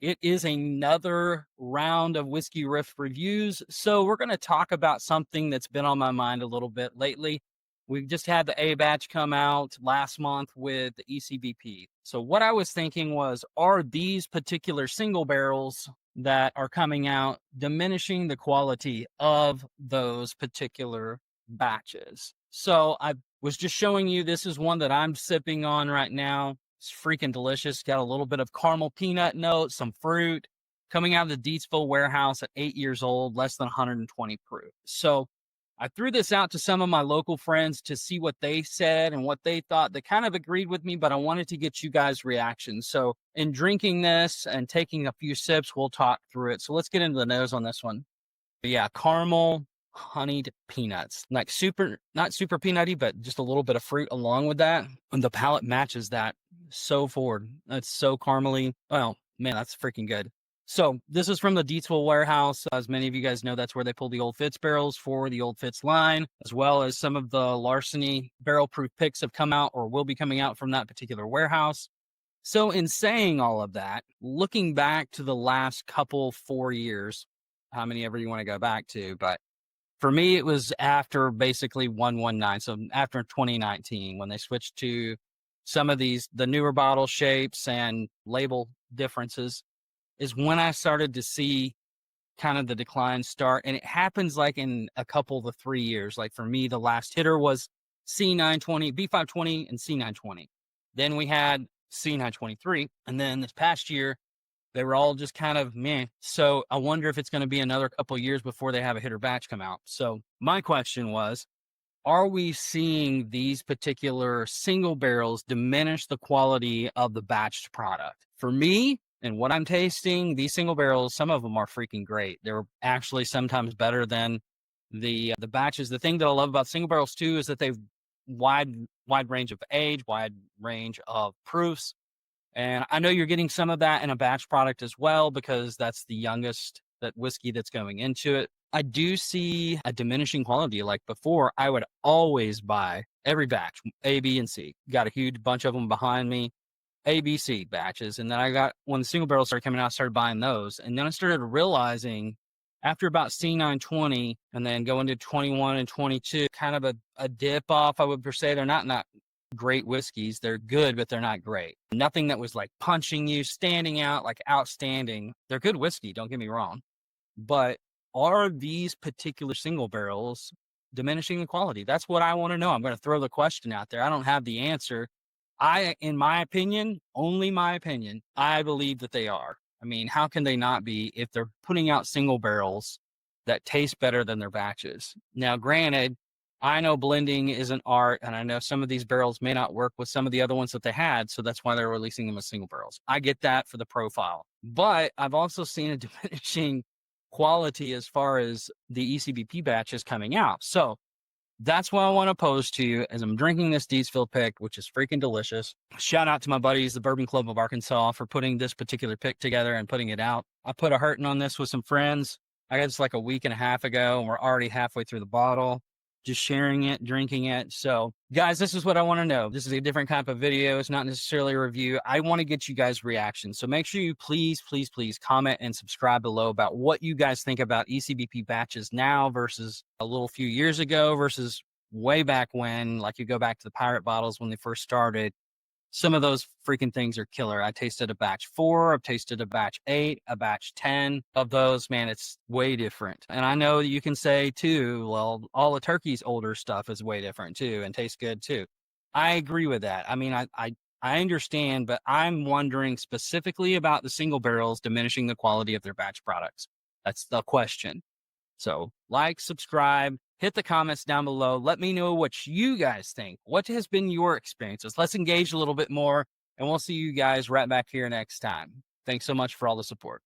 It is another round of Whiskey Riff reviews. So, we're going to talk about something that's been on my mind a little bit lately. We just had the A batch come out last month with the ECBP. So, what I was thinking was, are these particular single barrels that are coming out diminishing the quality of those particular batches? So, I was just showing you, this is one that I'm sipping on right now. It's freaking delicious. Got a little bit of caramel peanut notes, some fruit, coming out of the Deatsville warehouse at 8 years old, less than 120 proof. So I threw this out to some of my local friends to see what they said and what they thought. They kind of agreed with me, but I wanted to get you guys' reactions. So in drinking this and taking a few sips, we'll talk through it. So let's get into the nose on this one. But yeah, caramel, honeyed peanuts, like not super peanutty, but just a little bit of fruit along with that. And the palate matches that so forward. It's so caramely. Oh man, that's freaking good. So this is from the Deatsville warehouse. As many of you guys know, that's where they pull the Old Fitz barrels for the Old Fitz line, as well as some of the Larceny barrel proof picks have come out or will be coming out from that particular warehouse. So in saying all of that, looking back to the last couple 4 years, how many ever you want to go back to, but for me, it was after basically 119. So after 2019, when they switched to some of the newer bottle shapes and label differences, is when I started to see kind of the decline start. And it happens like in a couple to 3 years. Like for me, the last hitter was C920, B520 and C920. Then we had C923. And then this past year, they were all just kind of meh. So I wonder if it's going to be another couple of years before they have a hitter batch come out. So my question was, are we seeing these particular single barrels diminish the quality of the batched product? For me, and what I'm tasting, these single barrels, some of them are freaking great. They're actually sometimes better than the batches. The thing that I love about single barrels too is that they've wide range of age, wide range of proofs. And I know you're getting some of that in a batch product as well, because that's the youngest that whiskey that's going into it. I do see a diminishing quality. Like before, I would always buy every batch, A, B, and C. Got a huge bunch of them behind me, A, B, C batches. And then when the single barrels started coming out, I started buying those. And then I started realizing after about C920 and then going to 21 and 22, kind of a dip off, I would say. They're not great whiskeys. They're good, but they're not great. Nothing that was like punching you, standing out, like outstanding. They're good whiskey, don't get me wrong. But are these particular single barrels diminishing the quality? That's what I want to know. I'm going to throw the question out there. I don't have the answer. In my opinion, only my opinion, I believe that they are. I mean, how can they not be if they're putting out single barrels that taste better than their batches? Now, granted, I know blending is an art, and I know some of these barrels may not work with some of the other ones that they had, so that's why they're releasing them as single barrels. I get that for the profile, but I've also seen a diminishing quality as far as the ECBP batches coming out. So that's what I want to pose to you as I'm drinking this Deatsville pick, which is freaking delicious. Shout out to my buddies, the Bourbon Club of Arkansas, for putting this particular pick together and putting it out. I put a hurting on this with some friends. I got this like a week and a half ago, and we're already halfway through the bottle, just sharing it, drinking it. So guys, this is what I want to know. This is a different type of video. It's not necessarily a review. I want to get you guys reactions. So make sure you please comment and subscribe below about what you guys think about ECBP batches now versus a little few years ago versus way back when, like you go back to the pirate bottles when they first started. Some of those freaking things are killer. I tasted a batch 4, I've tasted a batch 8, a batch 10 of those. Man, it's way different. And I know that you can say too, well, all the Turkey's older stuff is way different too and tastes good too. I agree with that. I mean, I understand, but I'm wondering specifically about the single barrels diminishing the quality of their batch products. That's the question. So like, subscribe, hit the comments down below. Let me know what you guys think. What has been your experiences? Let's engage a little bit more, and we'll see you guys right back here next time. Thanks so much for all the support.